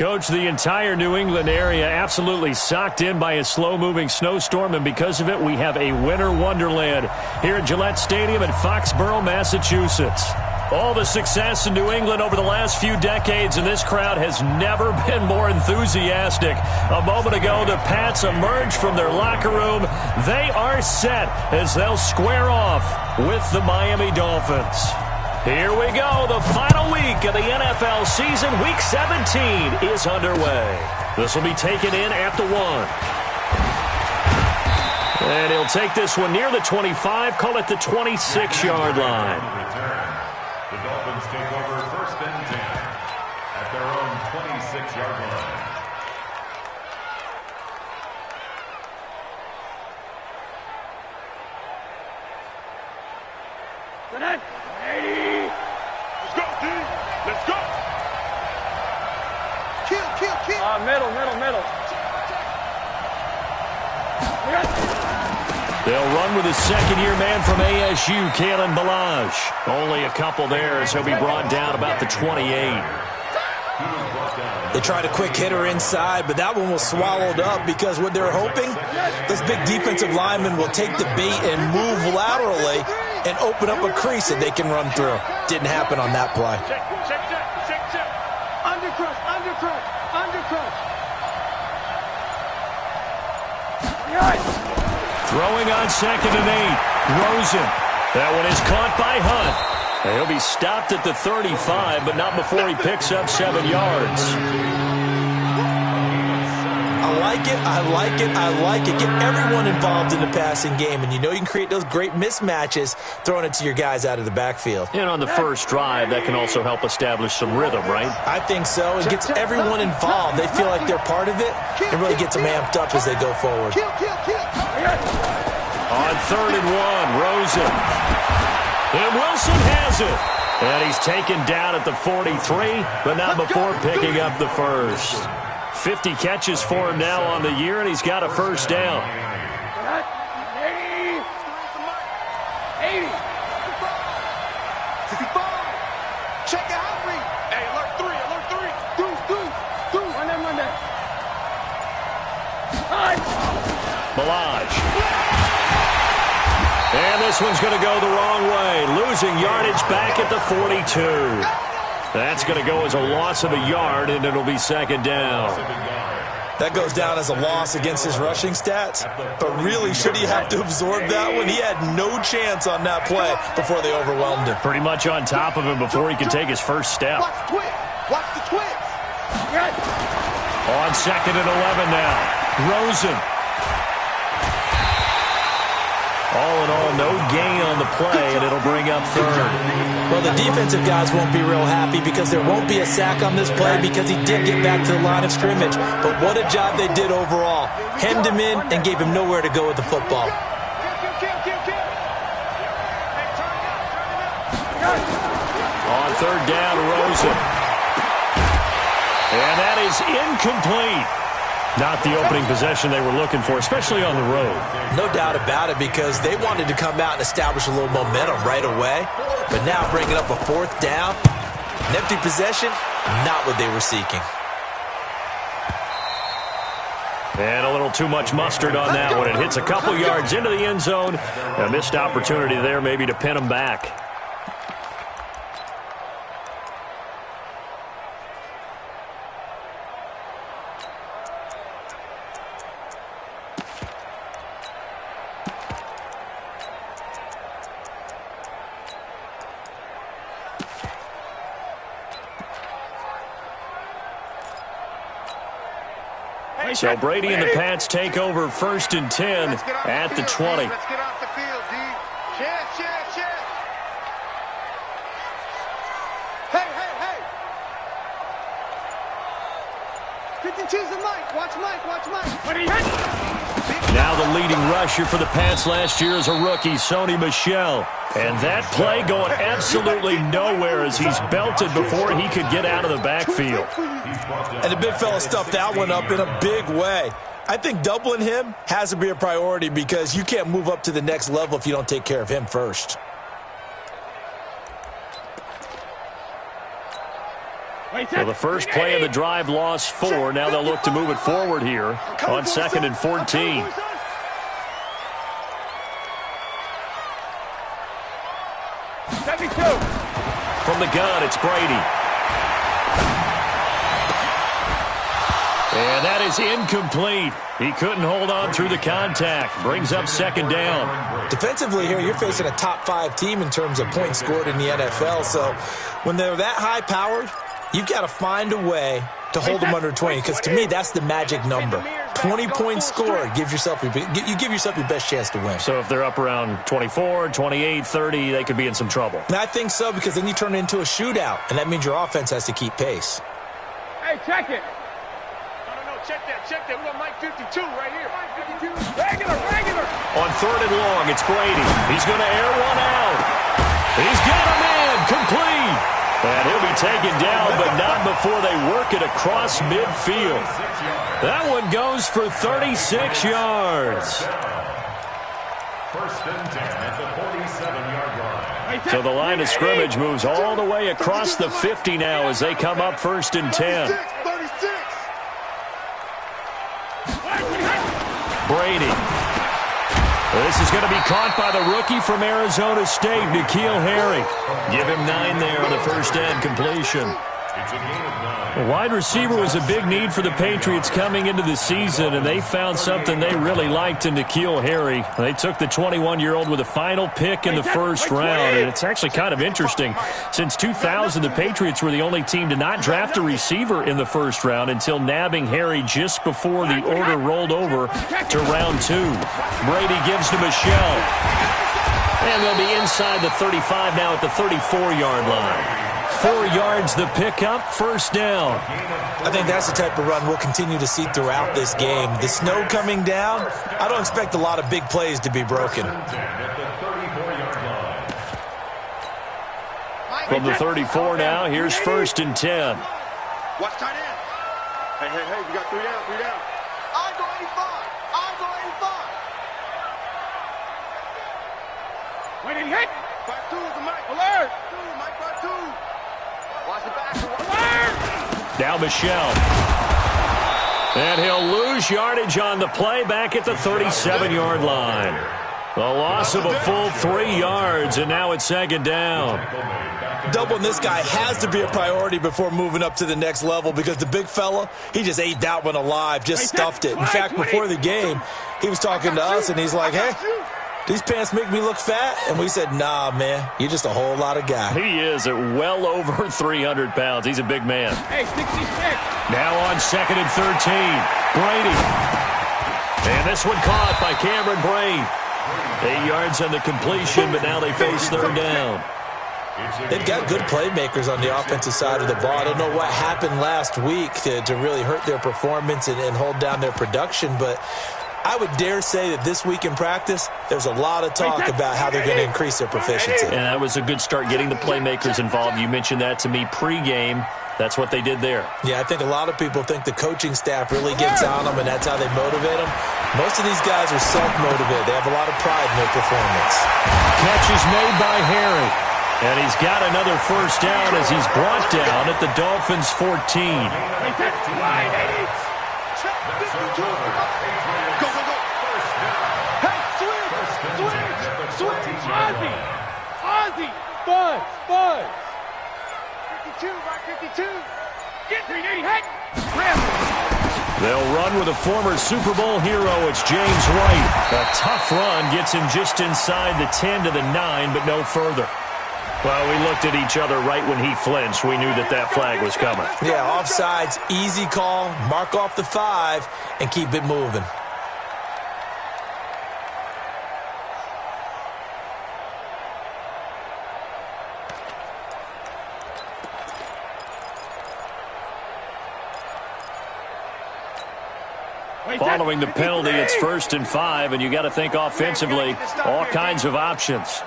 Coach, the entire New England area absolutely socked in by a slow-moving snowstorm, and because of it, we have a winter wonderland here at Gillette Stadium in Foxborough, Massachusetts. All the success in New England over the last few decades, and this crowd has never been more enthusiastic. A moment ago, the Pats emerged from their locker room. They are set as they'll square off with the Miami Dolphins. Here we go. The final week of the NFL season. Week 17 is underway. This will be taken in at the 1. And he'll take this one near the 25, call it the 26-yard line. The Dolphins take over 1st and 10 at their own 26-yard line. Let's go, D. Let's go. Kill. Middle. They'll run with his second-year man from ASU, Kalen Ballage. Only a couple there as he'll be brought down about the 28. They tried a quick hitter inside, but that one was swallowed up because what they're hoping, those big defensive linemen will take the bait and move laterally and open up a crease that they can run through. Didn't happen on that play. Check. Undercrush. Throwing on 2nd and 8. Rosen. That one is caught by Hunt. He'll be stopped at the 35, but not before he picks up 7 yards. I like it. Get everyone involved in the passing game, and you know you can create those great mismatches throwing it to your guys out of the backfield. And on the first drive, that can also help establish some rhythm, right? I think so. It gets everyone involved. They feel like they're part of it and really gets them amped up as they go forward. On 3rd and 1, Rosen. And Wilson has it. And he's taken down at the 43, but not before picking up the first. 50 catches for him now on the year, and he's got a first down. 80. 65. Check it out, read. Hey, alert 3. Do. Run that. Ballage. And this one's going to go the wrong way. Losing yardage back at the 42. That's going to go as a loss of a yard, and it'll be 2nd down. That goes down as a loss against his rushing stats. But really, should he have to absorb that one? He had no chance on that play before they overwhelmed him. Pretty much on top of him before he could take his first step. Watch the twist. On 2nd and 11 now. Rosen. All in all, no gain on the play, and it'll bring up 3rd. Well, the defensive guys won't be real happy because there won't be a sack on this play because he did get back to the line of scrimmage. But what a job they did overall. Hemmed him in and gave him nowhere to go with the football. On 3rd down, Rosen. And that is incomplete. Not the opening possession they were looking for, especially on the road. No doubt about it, because they wanted to come out and establish a little momentum right away. But now bringing up a 4th down, an empty possession, not what they were seeking. And a little too much mustard on that one. It hits a couple yards into the end zone. A missed opportunity there maybe to pin them back. So Brady and the Pats take over 1st and 10 at the 20. Let's get off the field, D. Chance. Hey. 52's the Mike. Watch Mike. Now the leading rusher for the Pats last year is a rookie, Sony Michel. And that play going absolutely nowhere as he's belted before he could get out of the backfield. And the big fella stuffed that one up in a big way. I think doubling him has to be a priority because you can't move up to the next level if you don't take care of him first. So the first play of the drive lost 4. Now they'll look to move it forward here on 2nd and 14. From the gun, it's Brady. And that is incomplete. He couldn't hold on through the contact. Brings up 2nd down. Defensively here, you're facing a top 5 team in terms of points scored in the NFL. So when they're that high-powered, you've got to find a way to hold them under 20. Because to me, that's the magic number. 20 points scored. You give yourself your best chance to win. So if they're up around 24, 28, 30, they could be in some trouble. And I think so, because then you turn it into a shootout, and that means your offense has to keep pace. Hey, check it. No, check that. We got Mike 52 right here. Mike 52. Regular. On 3rd and long, it's Brady. He's going to air one out. He's got a man, complete. And he'll be taken down, but not before they work it across midfield. That one goes for 36 yards. 1st and 10 at the 47-yard line. So the line of scrimmage moves all the way across the 50 now as they come up 1st and 10. 36. Brady. This is going to be caught by the rookie from Arizona State, N'Keal Harry. Give him 9 there on the first end completion. It's a gain of 9. A wide receiver was a big need for the Patriots coming into the season, and they found something they really liked in N'Keal Harry. They took the 21-year-old with a final pick in the 1st round, and it's actually kind of interesting. Since 2000, the Patriots were the only team to not draft a receiver in the 1st round until nabbing Harry just before the order rolled over to round 2. Brady gives to Michelle, and they'll be inside the 35 now at the 34-yard line. 4 yards the pickup, 1st down. I think that's the type of run we'll continue to see throughout this game. The snow coming down, I don't expect a lot of big plays to be broken. From the 34 now, here's 1st and 10. Watch tight end. Hey, we got 3 down. I go 85. Wait, hit. 5-2 is the mic. Alert. Mike 5-2. Watch the back. Alert. Now Michelle. And he'll lose yardage on the play back at the 37-yard line. The loss of a full 3 yards, and now it's 2nd down. Doubling this guy has to be a priority before moving up to the next level, because the big fella, he just ate that one alive, just stuffed it. In fact, before the game, he was talking to us, and he's like, hey, these pants make me look fat? And we said, nah, man, you're just a whole lot of guy. He is at well over 300 pounds. He's a big man. Hey, 66. Now on 2nd and 13, Brady. And this one caught by Cameron Brate. 8 yards on the completion, but now they face 3rd down. They've got good playmakers on the offensive side of the ball. I don't know what happened last week to really hurt their performance and hold down their production, but I would dare say that this week in practice, there's a lot of talk about how they're going to increase their proficiency. And that was a good start, getting the playmakers involved. You mentioned that to me pregame. That's what they did there. Yeah, I think a lot of people think the coaching staff really gets on them, and that's how they motivate them. Most of these guys are self-motivated. They have a lot of pride in their performance. Catch is made by Harry. And he's got another 1st down as he's brought down at the Dolphins' 14. Ozzy! Buzz! 52, right 52. Get 380, head! They'll run with a former Super Bowl hero. It's James White. A tough run gets him just inside the 10 to the 9, but no further. Well, we looked at each other right when he flinched. We knew that flag was coming. Yeah, offsides, easy call, mark off the 5, and keep it moving. Following the penalty, it's 1st and 5, and you got to think offensively, all kinds of options.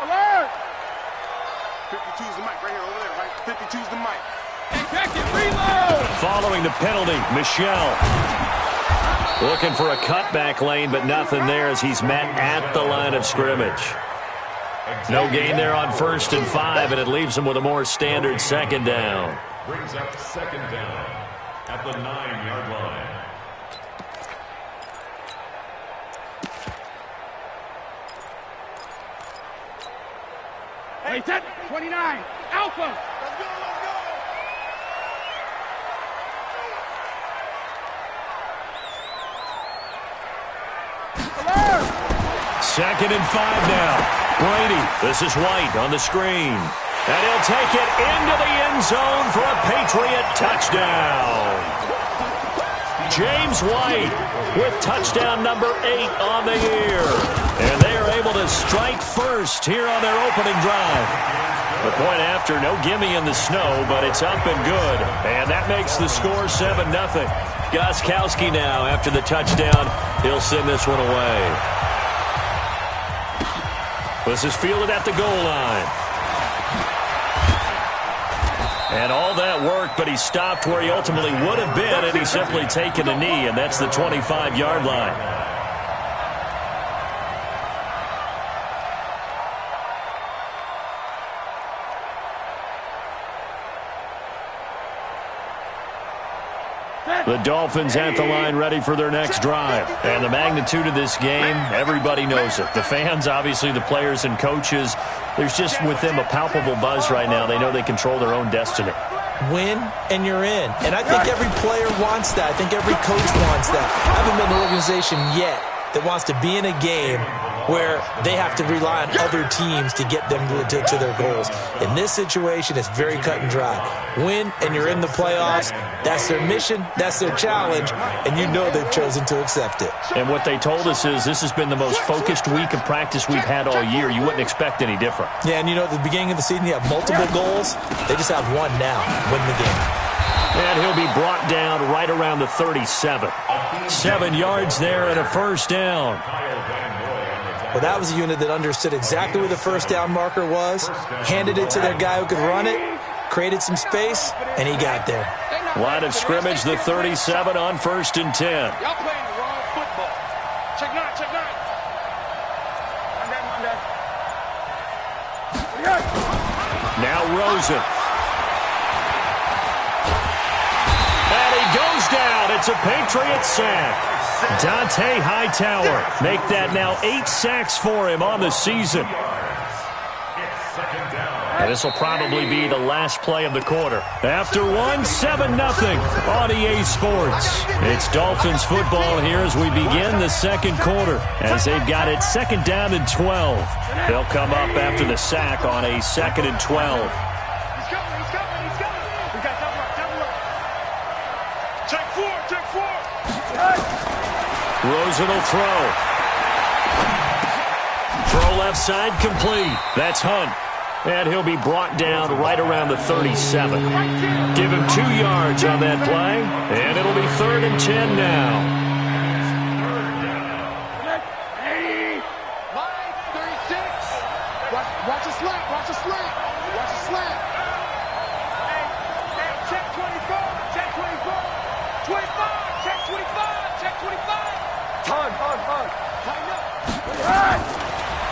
Alert! 52's the mic right here, over there, right? 52's the mic. Check it, reload! Following the penalty, Michelle. Looking for a cutback lane, but nothing there as he's met at the line of scrimmage. No gain there on 1st and 5, and it leaves them with a more standard 2nd down. Brings up 2nd down at the 9-yard line. Hey, 10, 29, Alpha. Let's go, let's go. 2nd and 5 now. Brady, this is White on the screen. And he'll take it into the end zone for a Patriot touchdown. James White with touchdown number 8 on the year. And they are able to strike first here on their opening drive. The point after, no gimme in the snow, but it's up and good. And that makes the score 7-0. Gostkowski now, after the touchdown, he'll send this one away. This is fielded at the goal line. And all that work, but he stopped where he ultimately would have been, and he's simply taken a knee, and that's the 25-yard line. The Dolphins at the line ready for their next drive. And the magnitude of this game, everybody knows it. The fans, obviously the players and coaches, there's just with them a palpable buzz right now. They know they control their own destiny. Win and you're in. And I think every player wants that. I think every coach wants that. I haven't been an organization yet that wants to be in a game where they have to rely on other teams to get them to their goals. In this situation, it's very cut and dry. Win, and you're in the playoffs. That's their mission. That's their challenge. And you know they've chosen to accept it. And what they told us is this has been the most focused week of practice we've had all year. You wouldn't expect any different. Yeah, and you know, at the beginning of the season, you have multiple goals. They just have one now. Win the game. And he'll be brought down right around the 37. 7 yards there and a first down. Well, that was a unit that understood exactly where the first down marker was, handed it to their guy who could run it, created some space, and he got there. Line of scrimmage, the 37 on 1st and 10. Y'all playing the wrong football. Check 9, check 9. Now Rosen. And he goes down. It's a Patriot sack. Dante Hightower make that now 8 sacks for him on the season. And this will probably be the last play of the quarter. After one, 7-0 on EA Sports. It's Dolphins football here as we begin the second quarter, as they've got it 2nd down and 12. They'll come up after the sack on a 2nd and 12. He's coming. We got double up. Check 4. Rosen will throw. Throw left side complete. That's Hunt. And he'll be brought down right around the 37. Give him 2 yards on that play. And it'll be 3rd and 10 now. Hey! 36. Watch the slant. Hey, check 24. Check 24. 25. Check 25. Check 25. Time up.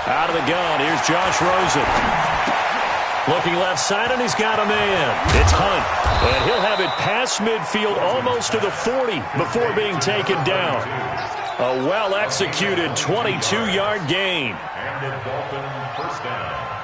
Out of the gun, here's Josh Rosen. Looking left side, and he's got a man. It's Hunt, and he'll have it past midfield almost to the 40 before being taken down. A well-executed 22-yard gain. And the Dolphin first down.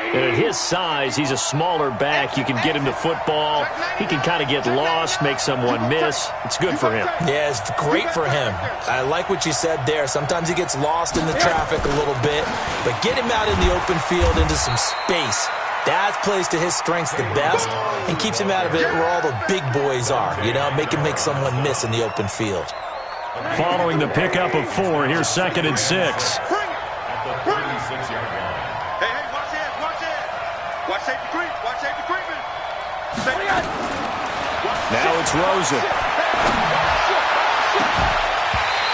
And at his size, he's a smaller back. You can get him to football. He can kind of get lost, make someone miss. It's good for him. Yeah, it's great for him. I like what you said there. Sometimes he gets lost in the traffic a little bit, but get him out in the open field into some space. That plays to his strengths the best and keeps him out of it where all the big boys are, you know, make him make someone miss in the open field. Following the pickup of 4, here's 2nd and 6. At the 36-yard line. Hey, watch it. Watch safety creeping. Now it's Rosen.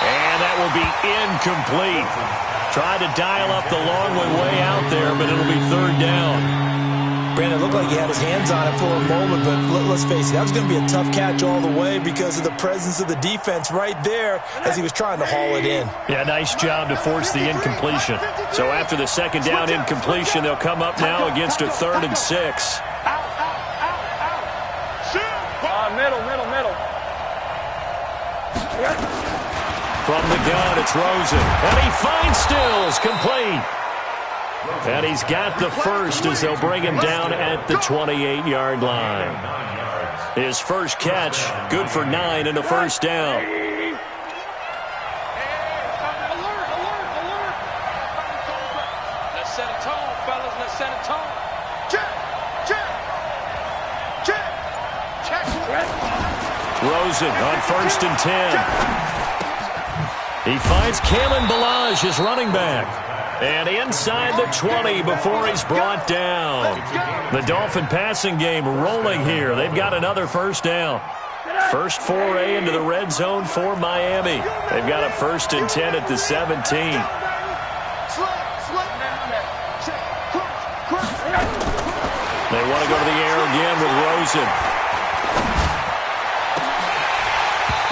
And that will be incomplete. Tried to dial up the long one way out there, but it'll be 3rd down. Brandon, it looked like he had his hands on it for a moment, but let's face it, that was going to be a tough catch all the way because of the presence of the defense right there as he was trying to haul it in. Yeah, nice job to force the incompletion. So after the second down incompletion, they'll come up now against a 3rd and 6. Middle. From the gun, it's Rosen. And he finds Stills, complete. And he's got the first as they'll bring him down at the 28-yard line. His first catch, good for 9 and a first down. Alert. Let's set a tone, fellas. Let's set a tone. Check. Rosen on 1st and 10. He finds Kalen Ballage, his running back. And inside the 20 before he's brought down. The Dolphin passing game rolling here. They've got another first down. First foray into the red zone for Miami. They've got a 1st and 10 at the 17. They want to go to the air again with Rosen.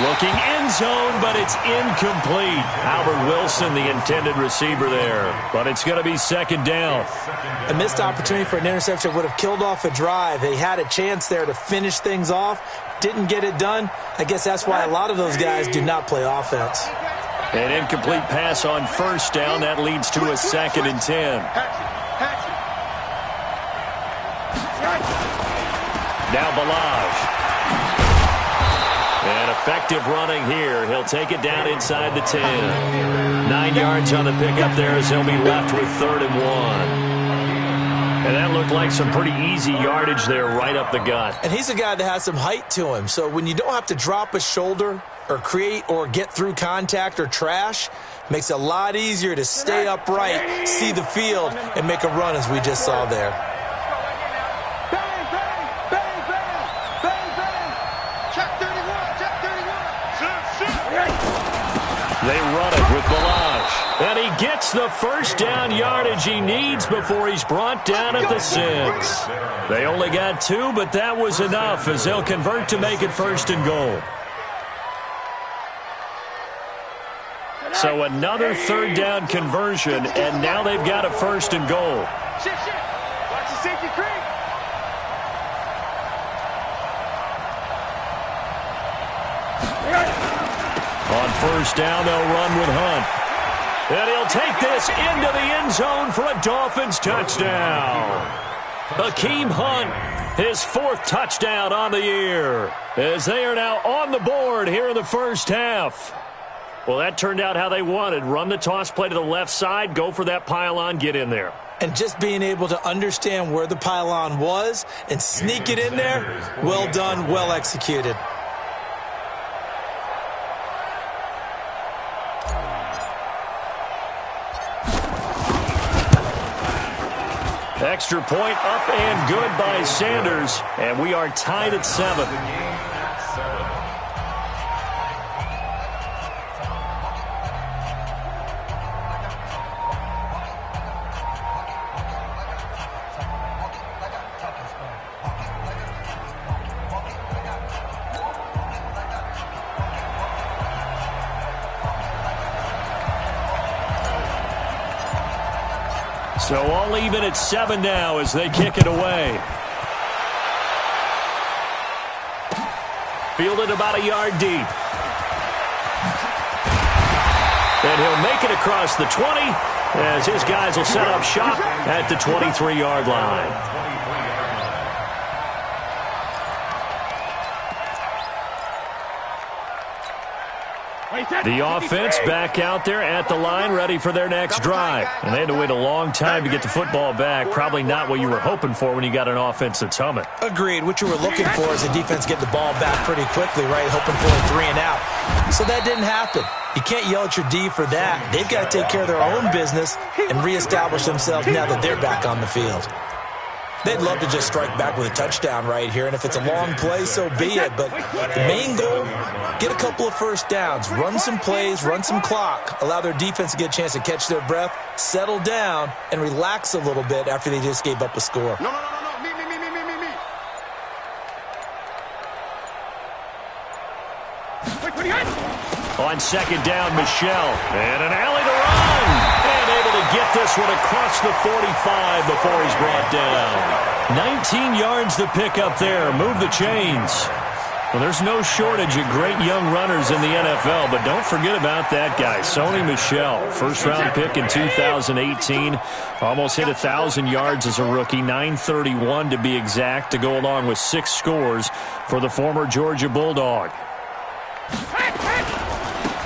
Looking end zone, but it's incomplete. Albert Wilson, the intended receiver there. But it's going to be 2nd down. A missed opportunity for an interception would have killed off a drive. They had a chance there to finish things off. Didn't get it done. I guess that's why a lot of those guys do not play offense. An incomplete pass on 1st down. That leads to a 2nd and 10. Now Ballage. And effective running here. He'll take it down inside the 10. 9 yards on the pickup there as he'll be left with 3rd and 1. And that looked like some pretty easy yardage there right up the gut. And he's a guy that has some height to him. So when you don't have to drop a shoulder or create or get through contact or trash, makes it a lot easier to stay upright, see the field, and make a run as we just saw there. They run it with Ballage. And he gets the first down yardage he needs before he's brought down at the 6. They only got 2, but that was enough as they'll convert to make it 1st and goal. So another 3rd down conversion, and now they've got a 1st and goal. Watch the safety creep. On 1st down, they'll run with Hunt. And he'll take this into the end zone for a Dolphins touchdown. Hakeem Hunt, his 4th touchdown on the year, as they are now on the board here in the first half. Well, that turned out how they wanted. Run the toss play to the left side, go for that pylon, get in there. And just being able to understand where the pylon was and sneak it in there, well done, well executed. Extra point up and good by Sanders, and we are tied at 7. So all even at 7 now as they kick it away. Fielded about a yard deep. And he'll make it across the 20 as his guys will set up shop at the 23-yard line. The offense back out there at the line, ready for their next drive. And they had to wait a long time to get the football back. Probably not what you were hoping for when you got an offense that's humming. Agreed. What you were looking for is the defense get the ball back pretty quickly, right? Hoping for a 3 and out. So that didn't happen. You can't yell at your D for that. They've got to take care of their own business and reestablish themselves now that they're back on the field. They'd love to just strike back with a touchdown right here, and if it's a long play, so be it. But the main goal, get a couple of first downs, run some plays, run some clock, allow their defense to get a chance to catch their breath, settle down, and relax a little bit after they just gave up a score. No. Meet On second down, Michelle. And an alley to run. And able to get this one across the 45 before he's brought down. 19 yards to pick up there. Move the chains. Well, there's no shortage of great young runners in the NFL, but don't forget about that guy, Sony Michel. First-round pick in 2018. Almost hit 1,000 yards as a rookie, 931 to be exact, to go along with 6 scores for the former Georgia Bulldog.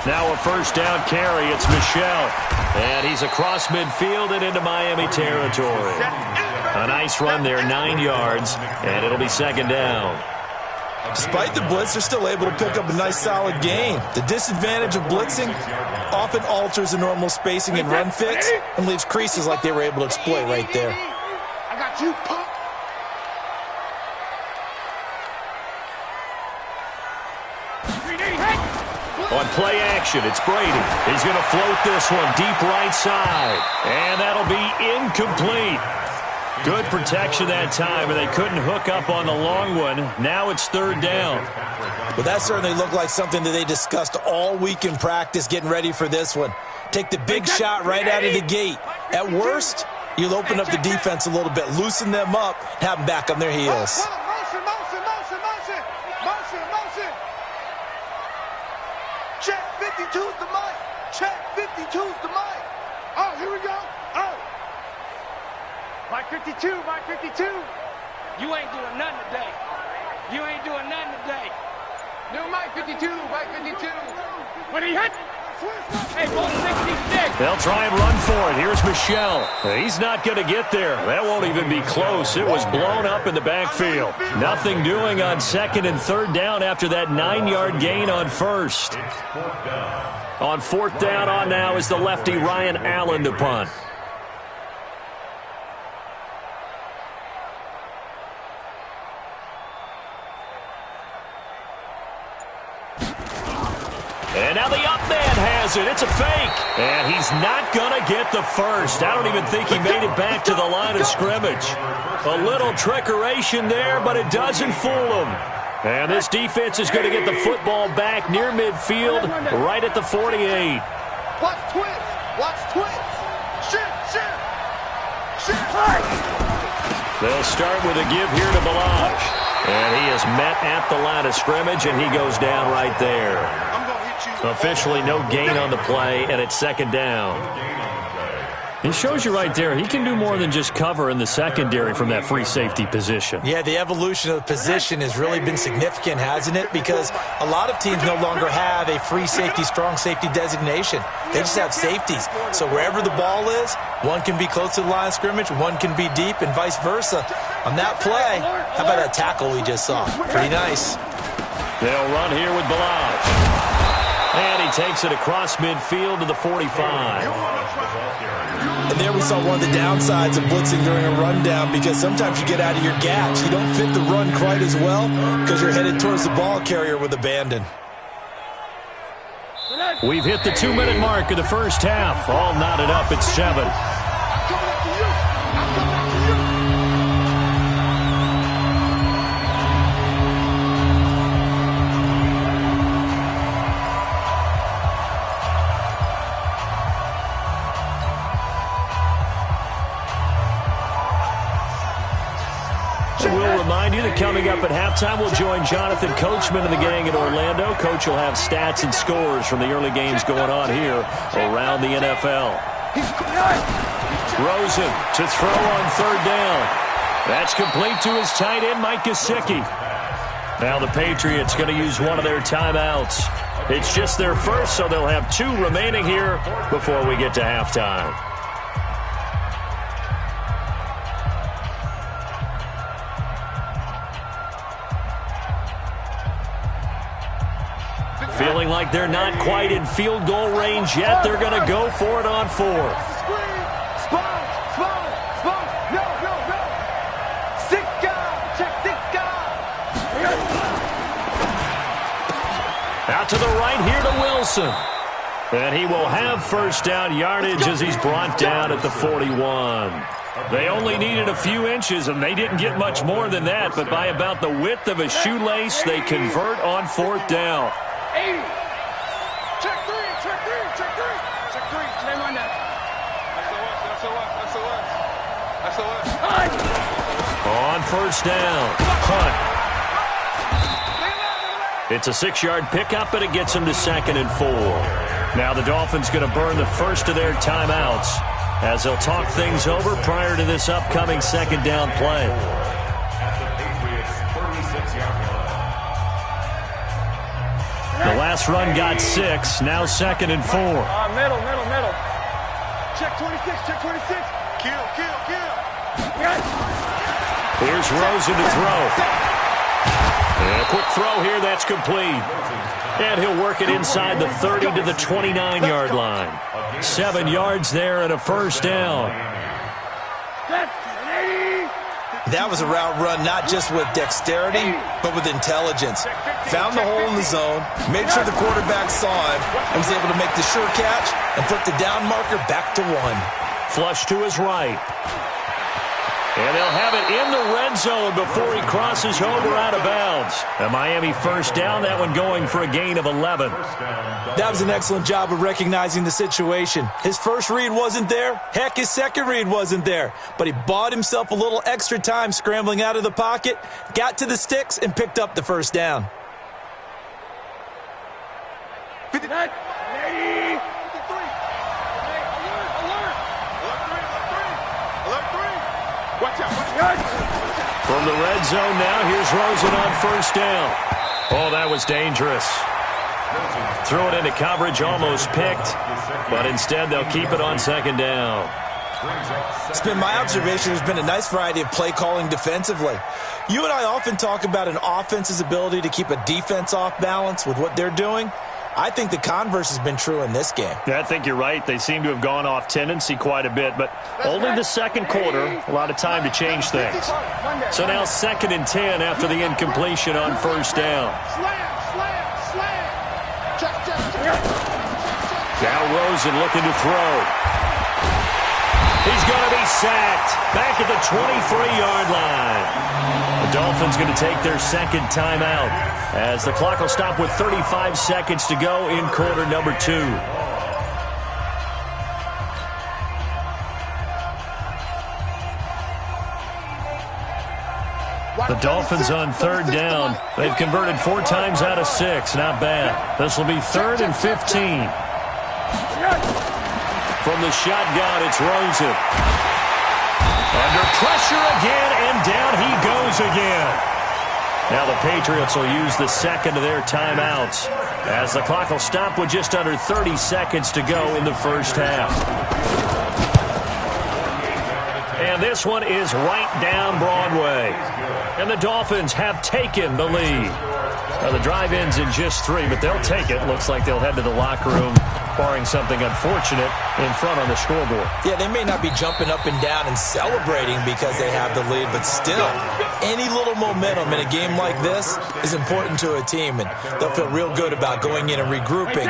Now a first down carry. It's Michel. And he's across midfield and into Miami territory. A nice run there, 9 yards, and it'll be second down. Despite the blitz, they're still able to pick up a nice solid gain. The disadvantage of blitzing often alters the normal spacing and run fits and leaves creases like they were able to exploit right there. I got you, punk. On play action, it's Brady. He's going to float this one deep right side. And that'll be incomplete. Good protection that time, and they couldn't hook up on the long one. Now it's third down. Well, that certainly looked like something that they discussed all week in practice getting ready for this one. Take the big shot right out of the gate. At worst, you'll open up the defense a little bit, loosen them up, have them back on their heels. Check 52's the mic. Check 52's the mic. Oh, here we go. Oh. Mike 52, Mike 52. You ain't doing nothing today. You ain't doing nothing today. New Mike 52, Mike 52. When he hit, hey, ball 66. They'll try and run for it. Here's Michel. He's not going to get there. That won't even be close. It was blown up in the backfield. Nothing doing on second and third down after that 9-yard gain on first. On fourth down on now is the lefty Ryan Allen to punt. And now the up man has it. It's a fake. And he's not going to get the first. I don't even think he made it back to the line of scrimmage. A little trickeration there, but it doesn't fool him. And this defense is going to get the football back near midfield, right at the 48. Watch twist. Watch twist. Shoot. They'll start with a give here to Balaj. And he is met at the line of scrimmage, and he goes down right there. Officially no gain on the play, and it's second down. It shows you right there, he can do more than just cover in the secondary from that free safety position. Yeah, the evolution of the position has really been significant, hasn't it? Because a lot of teams no longer have a free safety, strong safety designation. They just have safeties. So wherever the ball is, one can be close to the line of scrimmage, one can be deep, and vice versa. On that play, how about that tackle we just saw? Pretty nice. They'll run here with Balaj. And he takes it across midfield to the 45. And there we saw one of the downsides of blitzing during a rundown, because sometimes you get out of your gaps. You don't fit the run quite as well because you're headed towards the ball carrier with abandon. We've hit the 2-minute mark of the first half. All knotted up at 7. We'll remind you that coming up at halftime, we'll join Jonathan Coachman and the gang in Orlando. Coach will have stats and scores from the early games going on here around the NFL. Rosen to throw on third down. That's complete to his tight end, Mike Gesicki. Now the Patriots going to use one of their timeouts. It's just their first, so they'll have 2 remaining here before we get to halftime. Feeling like they're not quite in field goal range yet. They're going to go for it on fourth. Spot. No. 6 guys. Check 6 guys. Out to the right here to Wilson. And he will have first down yardage as he's brought down at the 41. They only needed a few inches, and they didn't get much more than that. But by about the width of a shoelace, they convert on fourth down. Check three, check three, check three. Check three, stay on that. SOS. On first down, punt. It's a 6-yard pickup, and it gets them to 2nd and 4. Now the Dolphins going to burn the first of their timeouts as they'll talk things over prior to this upcoming 2nd down play. The last run got 6, now 2nd and 4. Middle. Check 26, check 26. Kill. Here's Rosen to throw. And a quick throw here, that's complete. And he'll work it inside the 30 to the 29-yard line. 7 yards there and a first down. That was a route run not just with dexterity, but with intelligence. Found the hole in the zone, made sure the quarterback saw him, and was able to make the sure catch and put the down marker back to 1. Flush to his right. And they'll have it in the red zone before he crosses over out of bounds. A Miami first down, that one going for a gain of 11. That was an excellent job of recognizing the situation. His first read wasn't there. Heck, his second read wasn't there. But he bought himself a little extra time scrambling out of the pocket, got to the sticks, and picked up the first down. 59. From the red zone now, here's Rosen on first down. Oh, that was dangerous. Threw it into coverage, almost picked, but instead they'll keep it on 2nd down. It's been my observation there's been a nice variety of play calling defensively. You and I often talk about an offense's ability to keep a defense off balance with what they're doing. I think the converse has been true in this game. Yeah, I think you're right. They seem to have gone off tendency quite a bit, but only the second quarter, a lot of time to change things. So now 2nd and 10 after the incompletion on first down. Slam. Now Rosen looking to throw. He's going to be sacked back at the 23-yard line. The Dolphins going to take their 2nd timeout as the clock will stop with 35 seconds to go in quarter number 2. The Dolphins on 3rd down. They've converted 4 times out of 6. Not bad. This will be 3rd and 15. From the shotgun, it's Rosen. Under pressure again, and down he goes again. Now the Patriots will use the 2nd of their timeouts as the clock will stop with just under 30 seconds to go in the first half. And this one is right down Broadway. And the Dolphins have taken the lead. Now the drive ends in just 3, but they'll take it. Looks like they'll head to the locker room, barring something unfortunate, in front on the scoreboard. Yeah, they may not be jumping up and down and celebrating because they have the lead, but still, any little momentum in a game like this is important to a team, and they'll feel real good about going in and regrouping,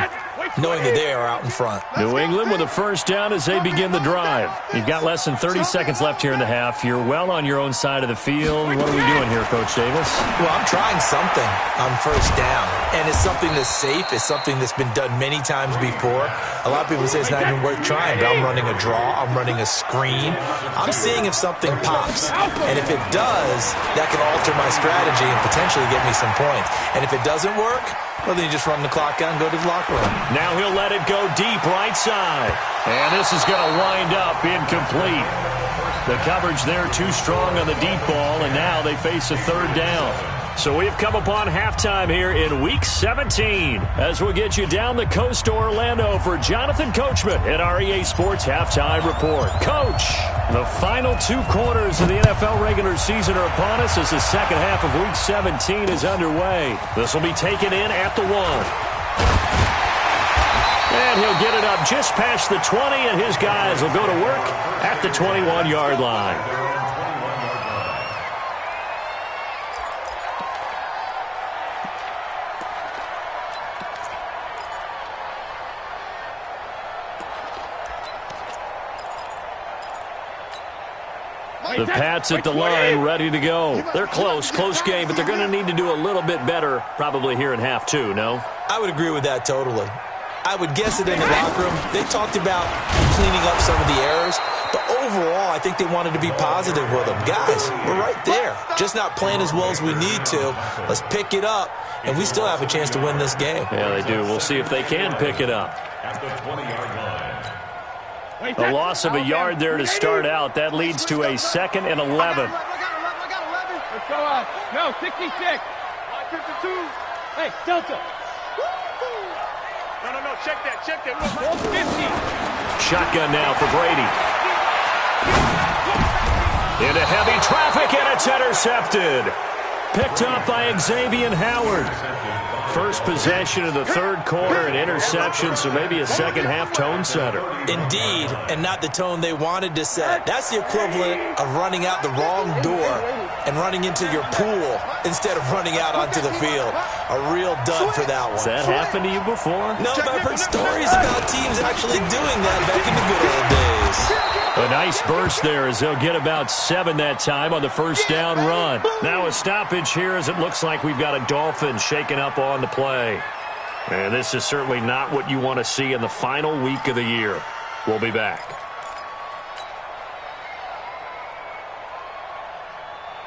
knowing that they are out in front. New England with a first down as they begin the drive. You've got less than 30 seconds left here in the half. You're well on your own side of the field. What are we doing here, Coach Davis? Well, I'm trying something on first down, and it's something that's safe. It's something that's been done many times before. A lot of people say it's not even worth trying, but I'm running a draw. I'm running a screen. I'm seeing if something pops, and if it does, that can alter my strategy and potentially get me some points. And if it doesn't work, well, then you just run the clock out and go to the locker room. Now he'll let it go deep right side. And this is going to wind up incomplete. The coverage there too strong on the deep ball, and now they face a 3rd down. So we've come upon halftime here in Week 17 as we'll get you down the coast to Orlando for Jonathan Coachman at our EA Sports Halftime Report. Coach, the final 2 quarters of the NFL regular season are upon us as the second half of Week 17 is underway. This will be taken in at the 1. And he'll get it up just past the 20, and his guys will go to work at the 21-yard line. The Pats at the line, ready to go. They're close game, but they're going to need to do a little bit better probably here in half 2, no? I would agree with that totally. I would guess it in the locker room. They talked about cleaning up some of the errors, but overall, I think they wanted to be positive with them. Guys, we're right there. Just not playing as well as we need to. Let's pick it up, and we still have a chance to win this game. Yeah, they do. We'll see if they can pick it up. At the 20-yard line. A loss of a yard there to start out. That leads to a 2nd and 11. Let's go on. No, 66. 52. Hey, Delta. No, check that. 50. Shotgun now for Brady. Into heavy traffic, and it's intercepted. Picked up by Xavier Howard. First possession of the third quarter, an interception, so maybe a second-half tone setter. Indeed, and not the tone they wanted to set. That's the equivalent of running out the wrong door and running into your pool instead of running out onto the field. A real dud for that one. Has that happened to you before? No, but I've heard stories about teams actually doing that back in the good old days. A nice burst there as they'll get about 7 that time on the first down run. Now a stoppage here as it looks like we've got a Dolphin shaking up on the play. And this is certainly not what you want to see in the final week of the year. We'll be back.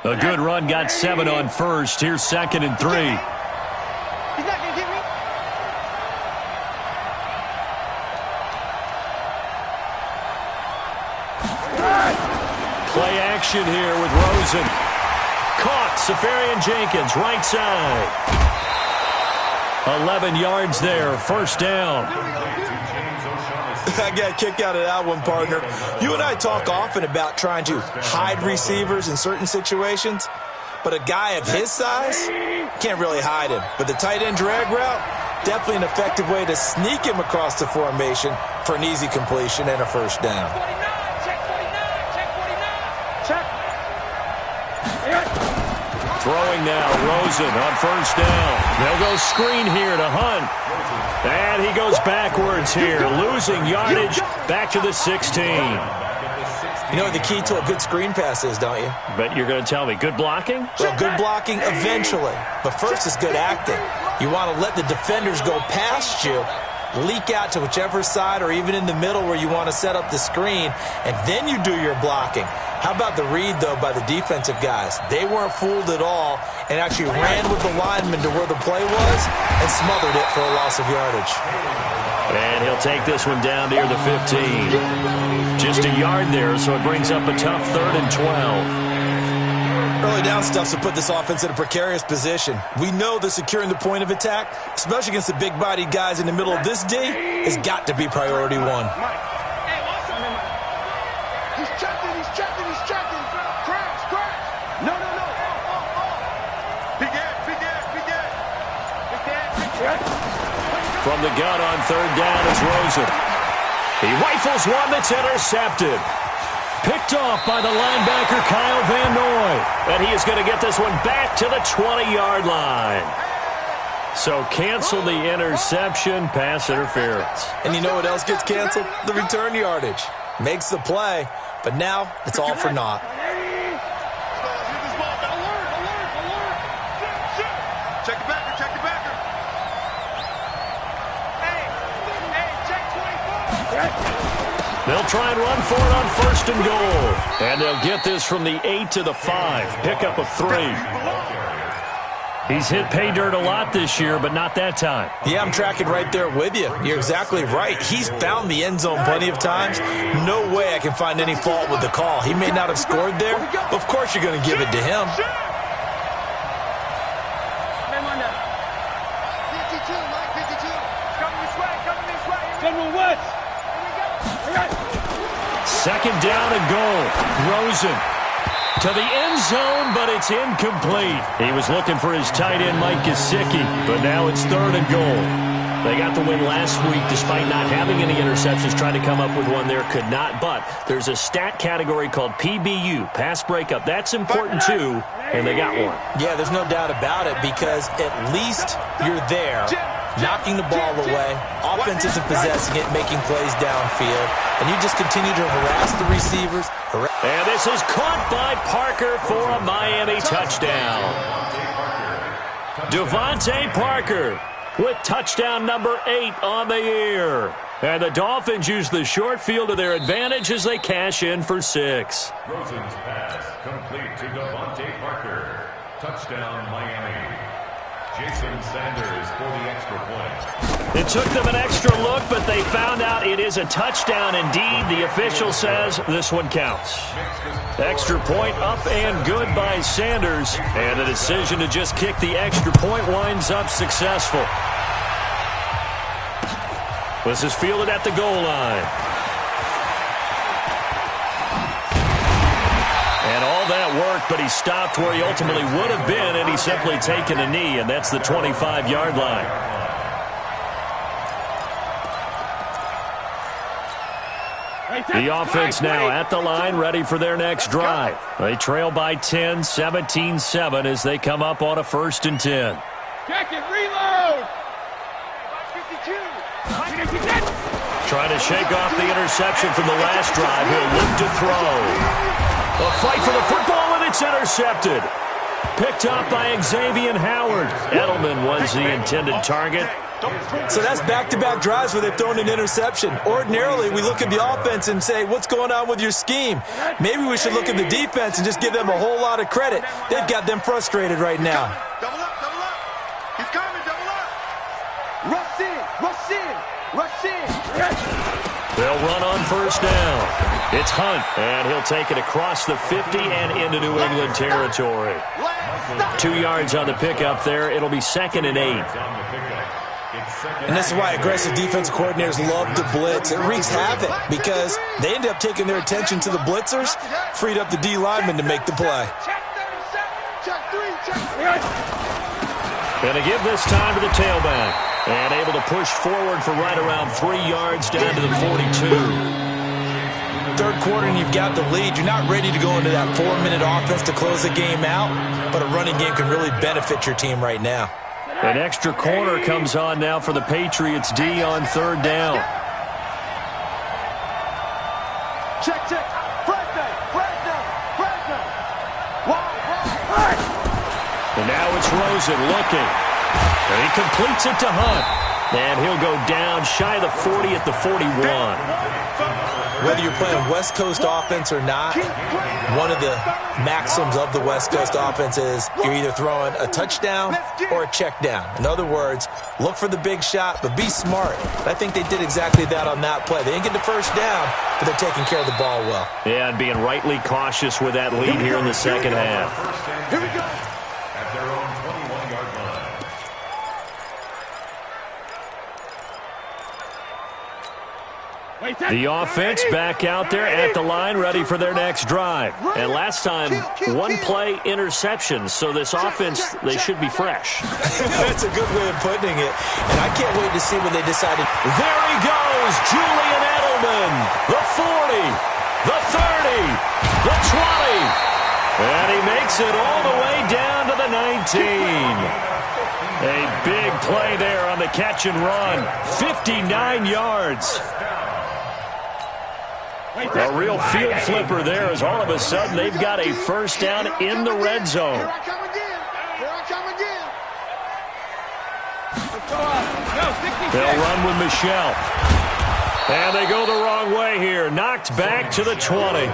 A good run got 7 on first. Here's 2nd and 3. He's not going to get me. Play action here with Rosen. Caught. Safarian Jenkins, right side. 11 yards there. First down. I got a kick out of that one, partner. You and I talk often about trying to hide receivers in certain situations, but a guy of his size can't really hide him. But the tight end drag route, definitely an effective way to sneak him across the formation for an easy completion and a first down. Throwing now, Rosen on first down. They'll go screen here to Hunt. And he goes backwards here, losing yardage back to the 16. You know what the key to a good screen pass is, don't you? Bet you're going to tell me. Good blocking? Well, good blocking eventually. But first is good acting. You want to let the defenders go past you, leak out to whichever side or even in the middle where you want to set up the screen, and then you do your blocking. How about the read, though, by the defensive guys? They weren't fooled at all and actually ran with the lineman to where the play was and smothered it for a loss of yardage. And he'll take this one down near the 15. Just a yard there, so it brings up a tough 3rd and 12. Early down stuff to put this offense in a precarious position. We know that securing the point of attack, especially against the big-bodied guys in the middle of this D, has got to be priority one. He's checking. Crash. No. Big Ed. From the gun on 3rd down is Rosen. He rifles one that's intercepted. Picked off by the linebacker Kyle Van Noy. And he is going to get this one back to the 20-yard line. So cancel the interception, pass interference. And you know what else gets canceled? The return yardage. Makes the play, but now it's all for naught. Check the backer. Hey, check 24. They'll try and run for it on 1st and goal. And they'll get this from the 8 to the 5. Pick up a 3. He's hit pay dirt a lot this year, but not that time. Yeah, I'm tracking right there with you. You're exactly right. He's found the end zone plenty of times. No way I can find any fault with the call. He may not have scored there, but of course you're going to give it to him. 52, Mike 52. Coming this way. General West. Second down and goal. Rosen to the end zone, but it's incomplete. He was looking for his tight end, Mike Gesicki, but now it's 3rd and goal. They got the win last week despite not having any interceptions. Tried to come up with one there, could not. But there's a stat category called PBU, pass breakup. That's important too, and they got one. Yeah, there's no doubt about it because at least you're there, knocking the ball away. Offense isn't possessing it, making plays downfield. And you just continue to harass the receivers. And this is caught by Parker for a Miami touchdown. Devontae Parker with touchdown number 8 on the year. And the Dolphins use the short field to their advantage as they cash in for 6. Rosen's pass complete to Devontae Parker. Touchdown, Miami. Jason Sanders for the extra point. It took them an extra look, but they found out it is a touchdown indeed. The official says this one counts. Extra point up and good by Sanders. And the decision to just kick the extra point winds up successful. This is fielded at the goal line. And all that worked, but he stopped where he ultimately would have been, and he's simply taken a knee, and that's the 25-yard line. The offense now at the line, ready for their next drive. They trail by 10, 17-7 as they come up on a 1st and 10. Check it, reload! 52. Trying to shake off the interception from the last drive. He'll look to throw. A fight for the football, and it's intercepted. Picked up by Xavier Howard. Edelman was the intended target. So that's back-to-back drives where they've thrown an interception. Ordinarily, we look at the offense and say, what's going on with your scheme? Maybe we should look at the defense and just give them a whole lot of credit. They've got them frustrated right now. Double up, double up. He's coming, double up. Rush in, rush in, rush in. They'll run on 1st down. It's Hunt, and he'll take it across the 50 and into New England territory. 2 yards on the pickup there. It'll be 2nd and 8. And this is why aggressive defensive coordinators love to blitz. It wreaks havoc because they end up taking their attention to the blitzers, freed up the D lineman to make the play. Going to give this time to the tailback. And able to push forward for right around 3 yards down to the 42. 3rd quarter and you've got the lead. You're not ready to go into that 4-minute offense to close the game out, but a running game can really benefit your team right now. An extra corner comes on now for the Patriots D on 3rd down. Check, check. Fresno. And now it's Rosen looking. And he completes it to Hunt. And he'll go down shy of the 40 at the 41. Whether you're playing West Coast offense or not, one of the maxims of the West Coast offense is you're either throwing a touchdown or a check down. In other words, look for the big shot, but be smart. I think they did exactly that on that play. They didn't get the 1st down, but they're taking care of the ball well. Yeah, and being rightly cautious with that lead here in the 2nd half. Here we go. At their own 21-yard line. The offense back out there at the line, ready for their next drive. And last time, 1-play interception. So this offense, they should be fresh. That's a good way of putting it. And I can't wait to see when they decided. There he goes, Julian Edelman. The 40, the 30, the 20. And he makes it all the way down to the 19. A big play there on the catch and run. 59 yards. A real field flipper there as all of a sudden they've got a 1st down in the red zone. Here I come again. They'll run with Michelle. And they go the wrong way here. Knocked back to the 20.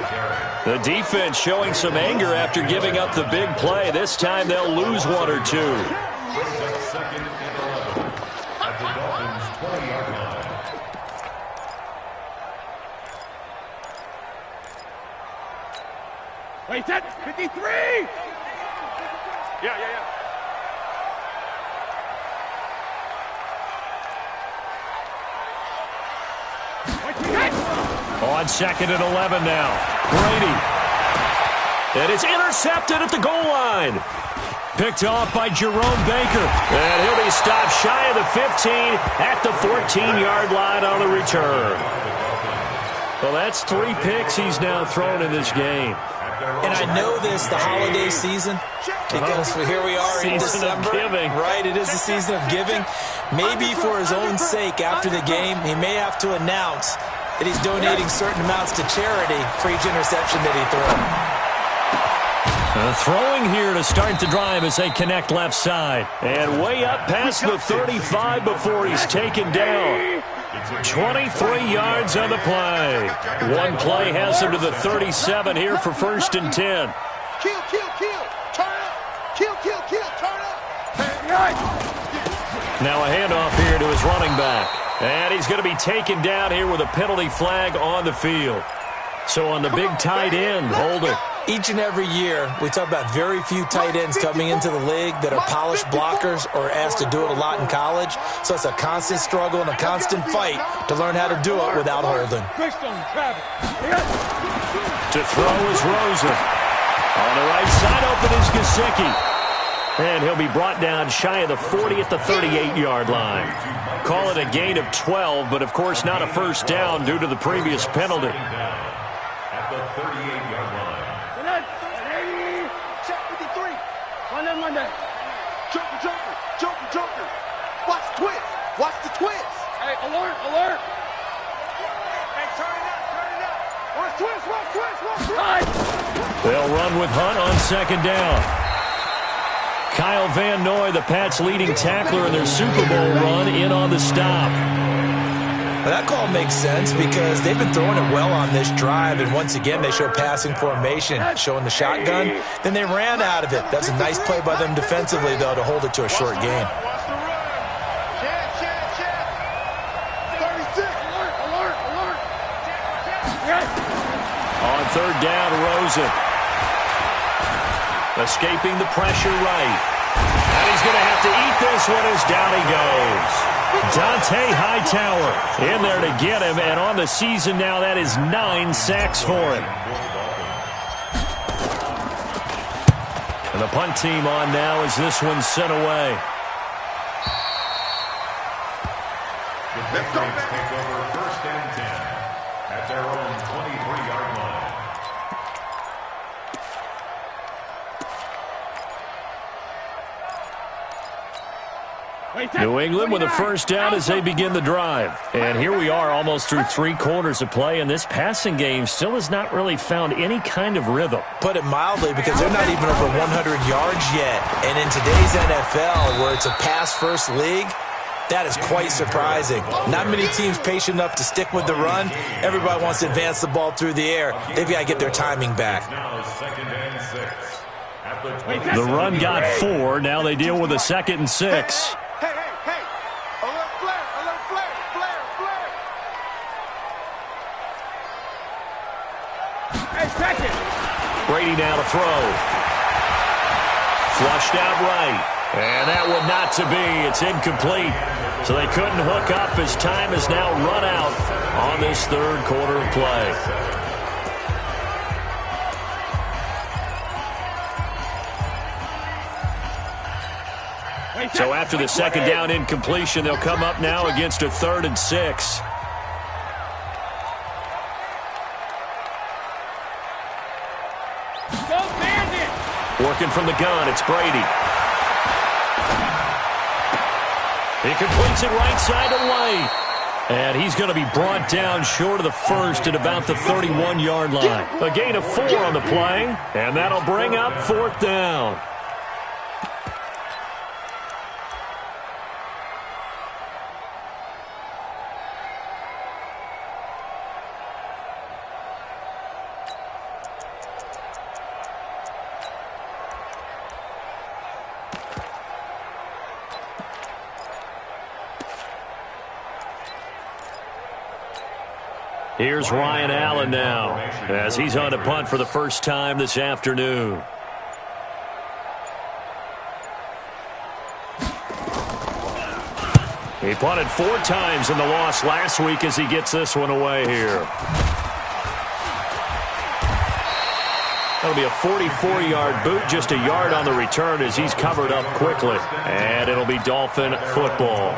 The defense showing some anger after giving up the big play. This time they'll lose 1 or 2. 2nd and 11 at the Dolphins' 20-yard line. Wait, that's 53! Yeah. On 2nd and 11 now. Brady. And it's intercepted at the goal line. Picked off by Jerome Baker. And he'll be stopped shy of the 15 at the 14-yard line on the return. Well, that's 3 picks he's now thrown in this game. And I know this, the holiday season, because here we are in December. Giving. Right, it is the season of giving. Maybe for his own sake after the game, he may have to announce that he's donating certain amounts to charity for each interception that he throws. Throwing here to start the drive as they connect left side. And way up past the 35 before he's taken down. 23 yards on the play. One play has him to the 37 here for 1st and 10. Kill, kill, kill. Turn up. Kill, kill, kill. Turn up. Now a handoff here to his running back. And he's going to be taken down here with a penalty flag on the field. So on the big tight end, holding. Each and every year, we talk about very few tight ends coming into the league that are polished blockers or asked to do it a lot in college. So it's a constant struggle and a constant fight to learn how to do it without holding. To throw is Rosen. On the right side, open is Gesicki. And he'll be brought down shy of the 40 at the 38-yard line. Call it a gain of 12, but of course not a first down due to the previous penalty. At the 38-yard line. Check 53. Monday. Joker, joker, joker, joker. Watch the twist. Watch the twist. Hey, alert, alert. Hey, turn it up, turn it up. Watch twist, watch twist, watch twist. They'll run with Hunt on 2nd down. Kyle Van Noy, the Pats' leading tackler in their Super Bowl run, in on the stop. Well, that call makes sense because they've been throwing it well on this drive, and once again they show passing formation, showing the shotgun. Then they ran out of it. That's a nice play by them defensively, though, to hold it to a short gain. Watch the run. Check. 36. Alert. On 3rd down, Rosen. Escaping the pressure right. And he's going to have to eat this one as down he goes. Dante Hightower in there to get him, and on the season now, that is 9 sacks for him. And the punt team on now as this one's sent away. The Patriots take over 1st and 10 at their own 23-yard line. New England with a first down as they begin the drive. And here we are almost through 3 quarters of play, and this passing game still has not really found any kind of rhythm. Put it mildly, because they're not even over 100 yards yet. And in today's NFL, where it's a pass-first league, that is quite surprising. Not many teams patient enough to stick with the run. Everybody wants to advance the ball through the air. They've got to get their timing back. Now 2nd and 6. At the The run got 4. Now they deal with a 2nd and 6. Hey. Alert flare. Hey, second. Brady now to throw. Flushed out right. And that one not to be. It's incomplete. So they couldn't hook up as time has now run out on this 3rd quarter of play. So after the 2nd down incompletion, they'll come up now against a 3rd and 6. Go Bandit. Working from the gun, it's Brady. He completes it right side to White. And he's going to be brought down short of the 1st at about the 31-yard line. A gain of 4 on the play, and that'll bring up 4th down. Here's Ryan Allen now as he's on to punt for the first time this afternoon. He punted 4 times in the loss last week as he gets this one away here. That'll be a 44-yard boot, just a yard on the return as he's covered up quickly. And it'll be Dolphin football.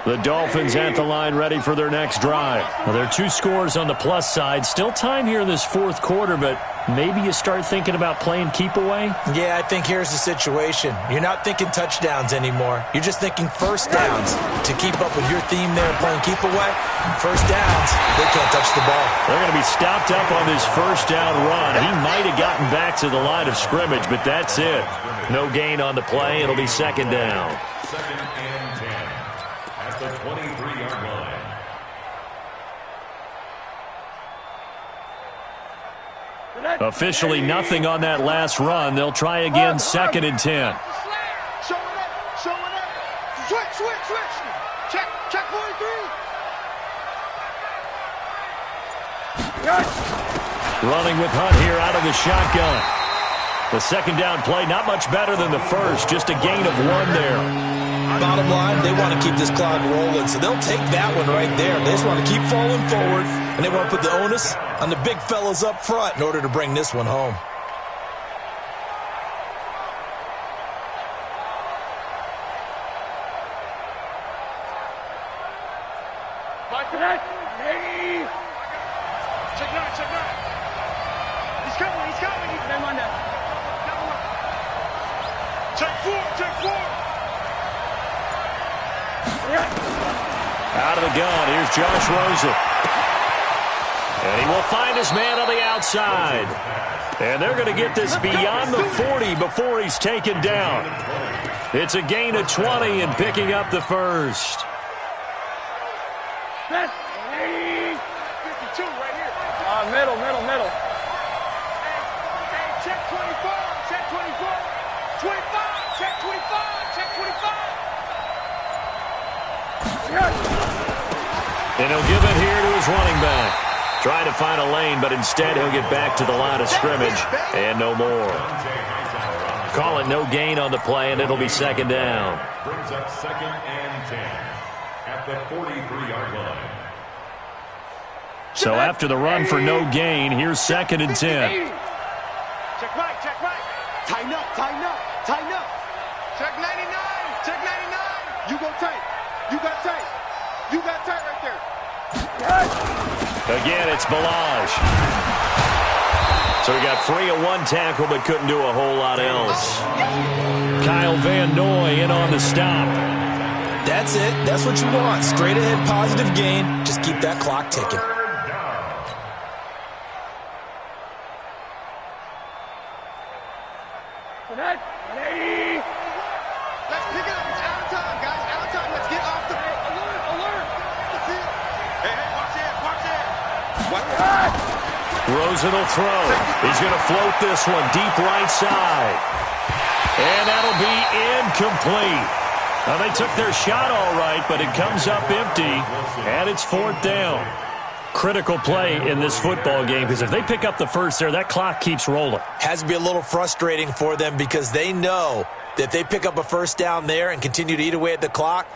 The Dolphins at the line ready for their next drive. Well, there are 2 scores on the plus side. Still time here in this 4th quarter, but maybe you start thinking about playing keep away? Yeah, I think here's the situation. You're not thinking touchdowns anymore. You're just thinking first downs. To keep up with your theme there playing keep away, first downs, they can't touch the ball. They're going to be stopped up on this first down run. He might have gotten back to the line of scrimmage, but that's it. No gain on the play. It'll be second down. Second and 10 at the 23-yard line. Officially nothing on that last run. They'll try again, second and 10. Showing up, showing up. Switch. Check 43. Running with Hunt here out of the shotgun. The second down play, not much better than the first. Just a gain of 1 there. Bottom line, they want to keep this clock rolling, so they'll take that one right there. They just want to keep falling forward, and they want to put the onus on the big fellas up front in order to bring this one home. Check nine. He's coming. Check 4. Out of the gun, here's Josh Rosen. And he will find his man on the outside. And they're going to get this beyond the 40 before he's taken down. It's a gain of 20 and picking up the first. 52 right here. Middle. Hey, check 24. 25. Check 25. And he'll give it here to his running back. Trying to find a lane, but instead he'll get back to the line of scrimmage and no more. Call it no gain on the play, and it'll be second down. Brings up second and 10 at the 43-yard line. So after the run for no gain, here's second and 10. Check right. Tighten up. Check 99. You go tight. You got tight right there. Again, it's Balaj. So he got free of 1 tackle, but couldn't do a whole lot else. Kyle Van Noy in on the stop. That's it. That's what you want. Straight ahead positive gain. Just keep that clock ticking. Let's pick it up. It's out of time, guys. Out of time. Let's get off the alert. That's it. Hey, watch it. Rosen will throw. He's going to float this one deep right side. And that'll be incomplete. Now, they took their shot all right, but it comes up empty, and it's fourth down. Critical play in this football game, because if they pick up the first there, that clock keeps rolling. Has to be a little frustrating for them because they know that if they pick up a first down there and continue to eat away at the clock,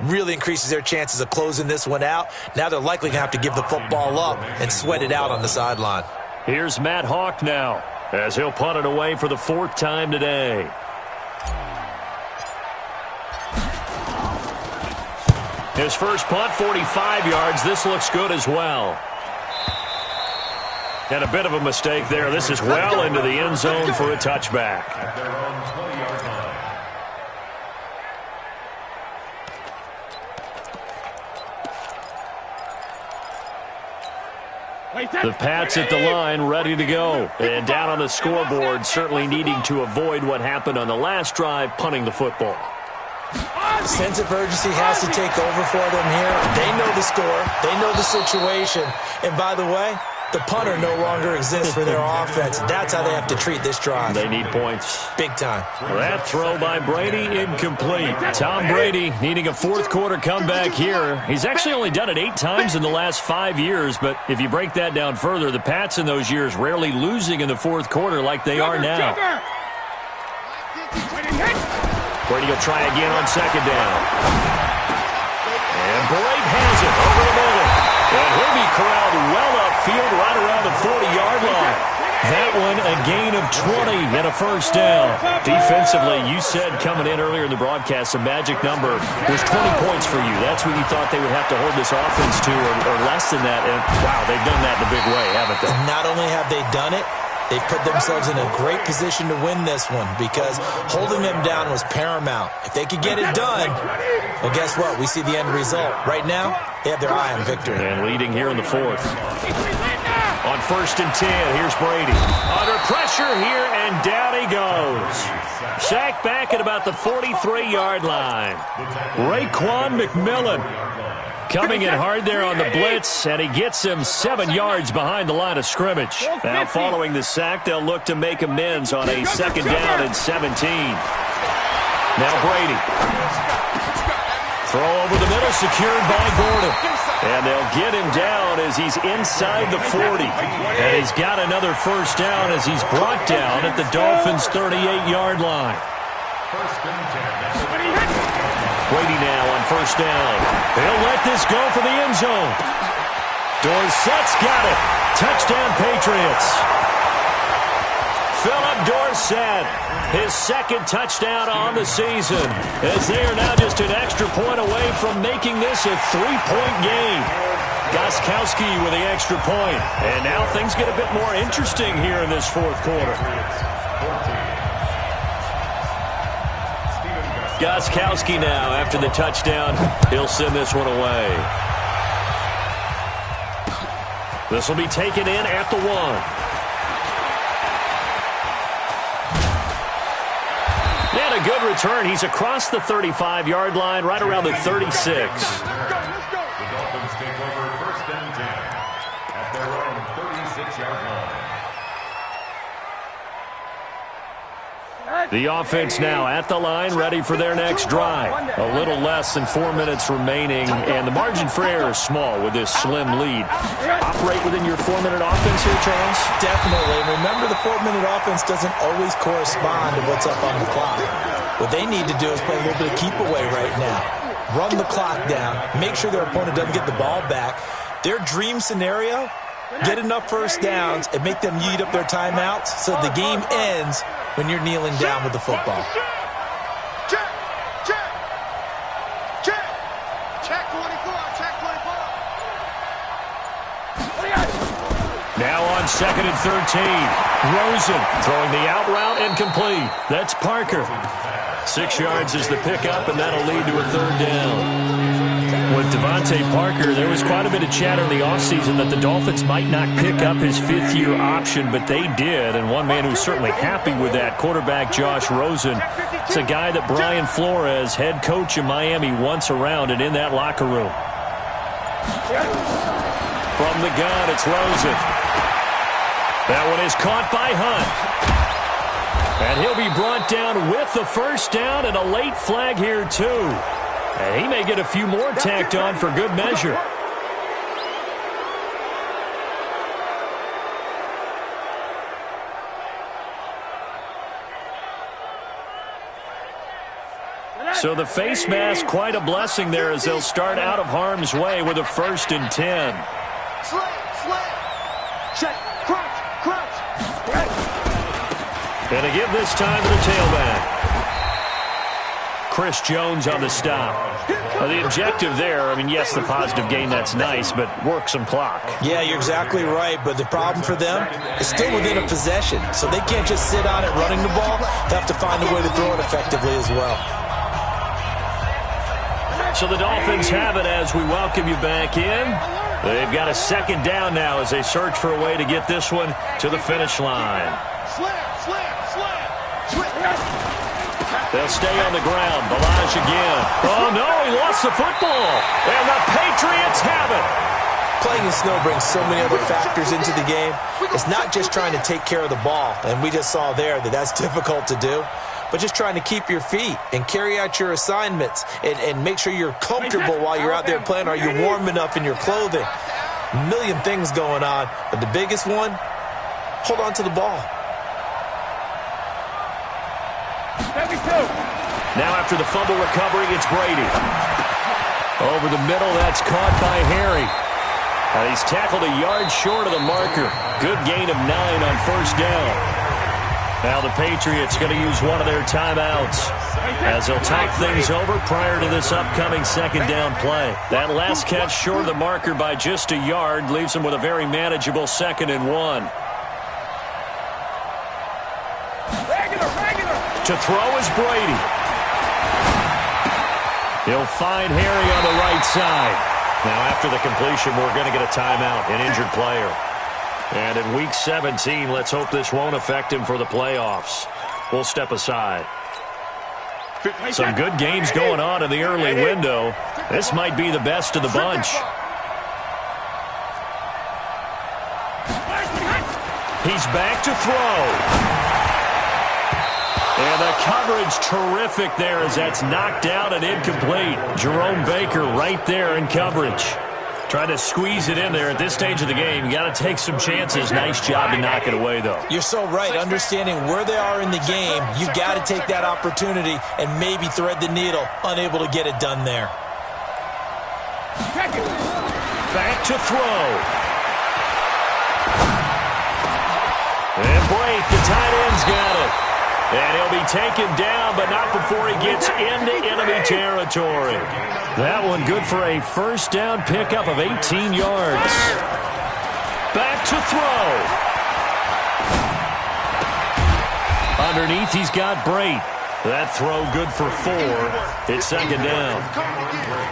really increases their chances of closing this one out. Now they're likely going to have to give the football up and sweat it out on the sideline. Here's Matt Hawk now, as he'll punt it away for the 4th time today. His first punt, 45 yards. This looks good as well. And a bit of a mistake there. This is well into the end zone for a touchback. At their own 20-yard line. The Pats at the line, ready to go. And down on the scoreboard, certainly needing to avoid what happened on the last drive, punting the football. Sense of urgency has to take over for them here. They know the score. They know the situation. And by the way, the punter no longer exists for their offense. That's how they have to treat this drive. They need points. Big time. That throw by Brady, incomplete. Tom Brady needing a fourth-quarter comeback here. He's actually only done it 8 times in the last 5 years, but if you break that down further, the Pats in those years rarely losing in the fourth quarter like they are now. Brady will try again on second down. And Blake has it over the middle. And he'll be corralled well upfield right around the 40-yard line. That one a gain of 20 and a first down. Defensively, you said coming in earlier in the broadcast, the magic number was 20 points for you. That's what you thought they would have to hold this offense to, or less than that. And, wow, they've done that in a big way, haven't they? And not only have they done it, They've put themselves in a great position to win this one because holding them down was paramount. If they could get it done, well, guess what? We see the end result. Right now, they have their eye on victory. And leading here in the fourth. On 1st and 10, here's Brady. Under pressure here, and down he goes. Sacked back at about the 43-yard line. Raekwon McMillan coming in hard there on the blitz, and he gets him 7 yards behind the line of scrimmage. Now following the sack, they'll look to make amends on a 2nd down and 17. Now Brady. Throw over the middle, secured by Gordon. And they'll get him down as he's inside the 40. And he's got another 1st down as he's brought down at the Dolphins' 38-yard line. Brady now on 1st down. He'll let this go for the end zone. Dorsett's got it. Touchdown, Patriots. Philip Dorsett, his 2nd touchdown on the season, as they are now just an extra point away from making this a 3-point game. Gostkowski with the extra point. And now things get a bit more interesting here in this 4th quarter. Gostkowski now after the touchdown. He'll send this one away. This will be taken in at the 1. And a good return. He's across the 35-yard line, right around the 36. The Dolphins take over 1st and 10 at their own 36-yard line. The offense now at the line, ready for their next drive. A little less than 4 minutes remaining, and the margin for error is small with this slim lead. Operate within your 4-minute offense here, Charles? Definitely. Remember, the 4-minute offense doesn't always correspond to what's up on the clock. What they need to do is play a little bit of keep away right now. Run the clock down. Make sure their opponent doesn't get the ball back. Their dream scenario, get enough 1st downs and make them eat up their timeouts so the game ends when you're kneeling down with the football. Check 24, check 24. Now on 2nd and 13. Rosen throwing the out route incomplete. That's Parker. 6 yards is the pickup, and that'll lead to a 3rd down. With Devontae Parker, there was quite a bit of chatter in the offseason that the Dolphins might not pick up his 5th-year option, but they did, and one man who's certainly happy with that, quarterback Josh Rosen. It's a guy that Brian Flores, head coach in Miami, wants around and in that locker room. From the gun, it's Rosen. That one is caught by Hunt. And he'll be brought down with the 1st down and a late flag here, too. And he may get a few more tacked on for good measure. So the face mask, quite a blessing there as they'll start out of harm's way with a 1st and 10. Slant. Check. Crunch. And to give this time to the tailback. Chris Jones on the stop. The objective there, I mean, yes, the positive gain, that's nice, but work some clock. Yeah, you're exactly right, but the problem for them is still within a possession, so they can't just sit on it running the ball. They have to find a way to throw it effectively as well. So the Dolphins have it as we welcome you back in. They've got a 2nd down now as they search for a way to get this one to the finish line. Slam. They'll stay on the ground. Balaj again. Oh, no, he lost the football. And the Patriots have it. Playing in snow brings so many other factors into the game. It's not just trying to take care of the ball, and we just saw there that that's difficult to do, but just trying to keep your feet and carry out your assignments and make sure you're comfortable while you're out there playing. Are you warm enough in your clothing? A million things going on, but the biggest one, hold on to the ball. Now after the fumble recovery, it's Brady. Over the middle, that's caught by Harry. And he's tackled a yard short of the marker. Good gain of 9 on 1st down. Now the Patriots going to use one of their timeouts as they'll talk things over prior to this upcoming 2nd down play. That last catch short of the marker by just a yard leaves them with a very manageable 2nd and 1. To throw is Brady. He'll find Harry on the right side. Now, after the completion, we're going to get a timeout, an injured player. And in Week 17, let's hope this won't affect him for the playoffs. We'll step aside. Some good games going on in the early window. This might be the best of the bunch. He's back to throw. And the coverage terrific there as that's knocked out and incomplete. Jerome Baker right there in coverage. Trying to squeeze it in there at this stage of the game. You got to take some chances. Nice job to knock it away, though. You're so right. Understanding where they are in the game, you got to take that opportunity and maybe thread the needle. Unable to get it done there. Back to throw. And Blake, the tight end's got it. And he'll be taken down, but not before he gets into enemy territory. That one good for a first down pickup of 18 yards. Back to throw. Underneath, he's got Brate. That throw good for 4. It's second down.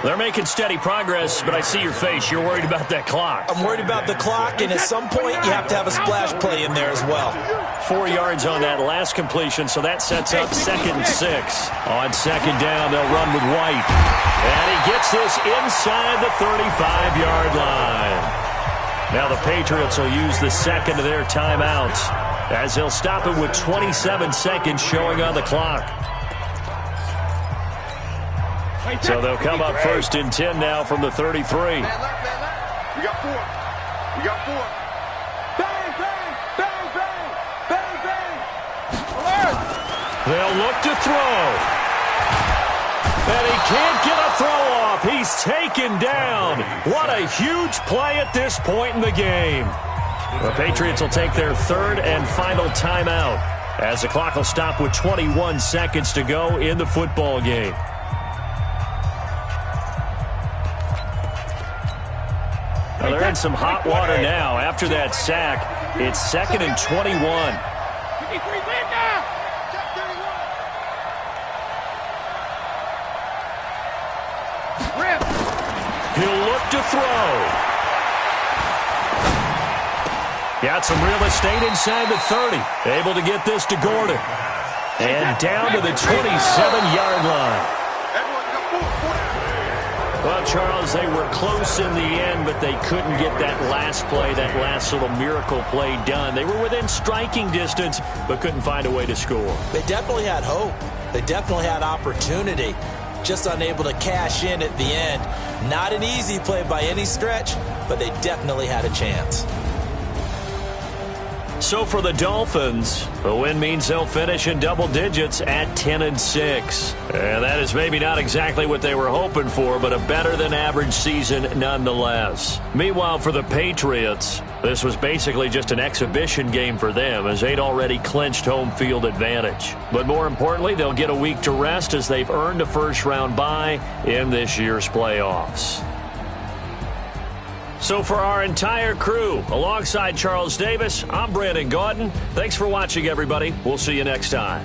They're making steady progress, but I see your face. You're worried about that clock. I'm worried about the clock, and at some point, you have to have a splash play in there as well. 4 yards on that last completion, so that sets up 2nd and 6. On second down, they'll run with White. And he gets this inside the 35-yard line. Now the Patriots will use the second of their timeouts as they'll stop it with 27 seconds showing on the clock. So they'll come up 1st and 10 now from the 33. We got 4. We got 4. Bang, bang, bang, bang, bang, bang. They'll look to throw. And he can't get a throw off. He's taken down. What a huge play at this point in the game. The Patriots will take their 3rd and final timeout as the clock will stop with 21 seconds to go in the football game. Well, they're in some hot water now. After that sack, it's 2nd and 21. He'll look to throw. Got some real estate inside the 30. Able to get this to Gordon. And down to the 27-yard line. Well, Charles, they were close in the end, but they couldn't get that last play, that last little miracle play done. They were within striking distance, but couldn't find a way to score. They definitely had hope. They definitely had opportunity. Just unable to cash in at the end. Not an easy play by any stretch, but they definitely had a chance. So for the Dolphins, the win means they'll finish in double digits at 10-6. And that is maybe not exactly what they were hoping for, but a better than average season nonetheless. Meanwhile, for the Patriots, this was basically just an exhibition game for them as they'd already clinched home field advantage. But more importantly, they'll get a week to rest as they've earned a first-round bye in this year's playoffs. So for our entire crew, alongside Charles Davis, I'm Brandon Gaudin. Thanks for watching, everybody. We'll see you next time.